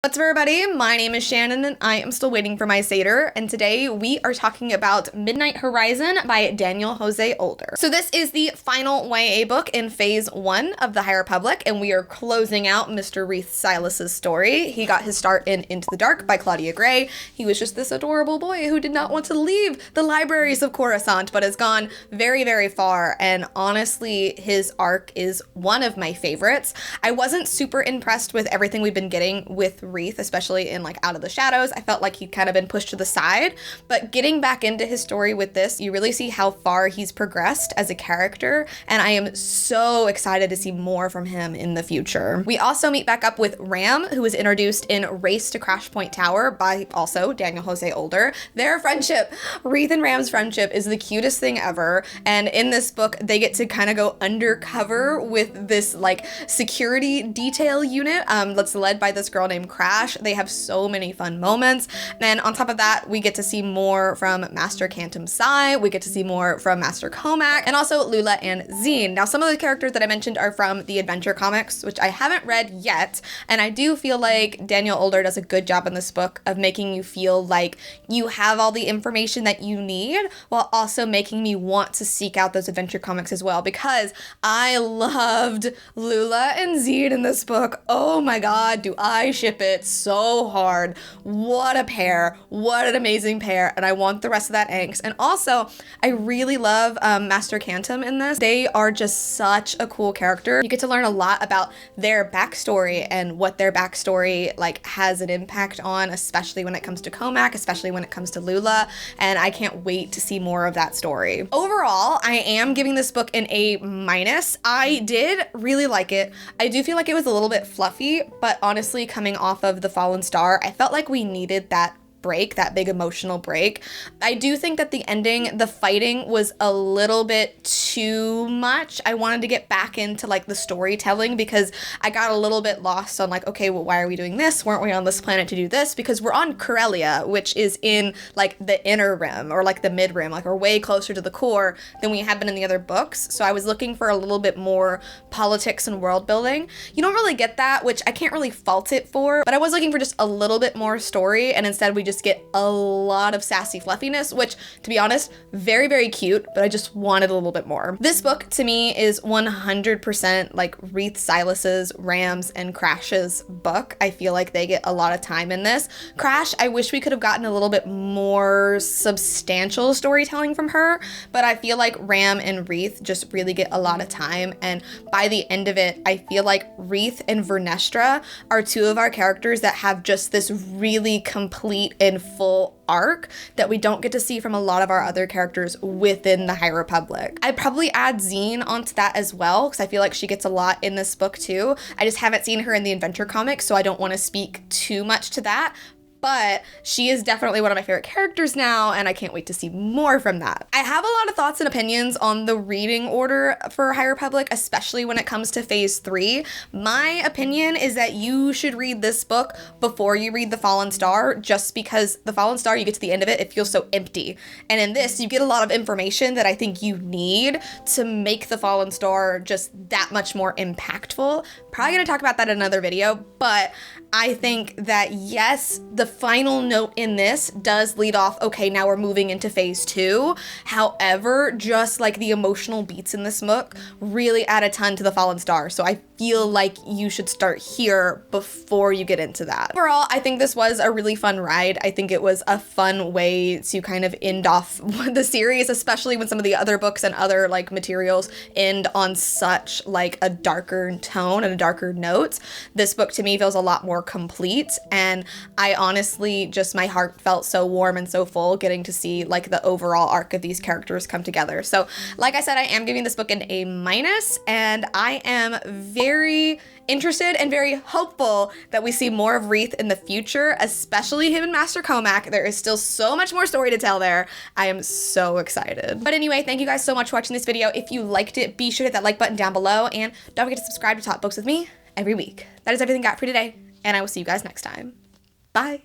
What's up, everybody? My name is Shannon and I am still waiting for my Satyr, and today we are talking about Midnight Horizon by Daniel Jose Older. So this is the final YA book in phase 1 of the High Republic, and we are closing out Mr. Reith Silas's story. He got his start in Into the Dark by Claudia Gray. He was just this adorable boy who did not want to leave the libraries of Coruscant, but has gone very, very far, and honestly, his arc is one of my favorites. I wasn't super impressed with everything we've been getting with Reith, especially in like Out of the Shadows. I felt like he'd kind of been pushed to the side, but getting back into his story with this, you really see how far he's progressed as a character, and I am so excited to see more from him in the future. We also meet back up with Ram, who was introduced in Race to Crash Point Tower by also Daniel Jose Older. Their friendship, Reith and Ram's friendship, is the cutest thing ever, and in this book, they get to kind of go undercover with this like security detail unit that's led by this girl named Crash. They have so many fun moments. And on top of that, we get to see more from Master Cantum Sai, we get to see more from Master Comac, and also Lula and Zine. Now, some of the characters that I mentioned are from the Adventure comics, which I haven't read yet, and I do feel like Daniel Older does a good job in this book of making you feel like you have all the information that you need, while also making me want to seek out those Adventure comics as well, because I loved Lula and Zine in this book. Oh my god, do I ship it so hard. What a pair. What an amazing pair. And I want the rest of that angst. And also, I really love Master Cantum in this. They are just such a cool character. You get to learn a lot about their backstory and what their backstory like has an impact on, especially when it comes to Comac, especially when it comes to Lula. And I can't wait to see more of that story. Overall, I am giving this book an A-. I did really like it. I do feel like it was a little bit fluffy, but honestly, coming off of The Fallen Star, I felt like we needed that break, that big emotional break. I do think that the ending, the fighting was a little bit too much. I wanted to get back into like the storytelling because I got a little bit lost on like, okay, well, why are we doing this? Weren't we on this planet to do this? Because we're on Corellia, which is in like the inner rim or like the mid rim, like we're way closer to the core than we have been in the other books. So I was looking for a little bit more politics and world building. You don't really get that, which I can't really fault it for, but I was looking for just a little bit more story, and instead we just get a lot of sassy fluffiness, which, to be honest, very, very cute, but I just wanted a little bit more. This book, to me, is 100% like Reith Silas's, Ram's, and Crash's book. I feel like they get a lot of time in this. Crash, I wish we could have gotten a little bit more substantial storytelling from her, but I feel like Ram and Reith just really get a lot of time, and by the end of it, I feel like Reith and Vernestra are two of our characters that have just this really complete and full arc that we don't get to see from a lot of our other characters within the High Republic. I'd probably add Zine onto that as well, because I feel like she gets a lot in this book too. I just haven't seen her in the Adventure comics, so I don't want to speak too much to that. But she is definitely one of my favorite characters now, and I can't wait to see more from that. I have a lot of thoughts and opinions on the reading order for High Republic, especially when it comes to phase 3. My opinion is that you should read this book before you read The Fallen Star, just because The Fallen Star, you get to the end of it, it feels so empty. And in this, you get a lot of information that I think you need to make The Fallen Star just that much more impactful. Probably gonna talk about that in another video, but I think that yes, the final note in this does lead off, okay, now we're moving into phase 2. However, just like the emotional beats in this book really add a ton to The Fallen Star. So I feel like you should start here before you get into that. Overall, I think this was a really fun ride. I think it was a fun way to kind of end off the series, especially when some of the other books and other like materials end on such like a darker tone and a darker note. This book to me feels a lot more complete, and I honestly just, my heart felt so warm and so full getting to see like the overall arc of these characters come together. So like I said, I am giving this book an A-, and I am very interested and very hopeful that we see more of Reith in the future, especially him and Master Comac. There is still so much more story to tell there. I am so excited. But anyway, thank you guys so much for watching this video. If you liked it, be sure to hit that like button down below, and don't forget to subscribe to Talk Books with me every week. That is everything I got for today, and I will see you guys next time. Bye.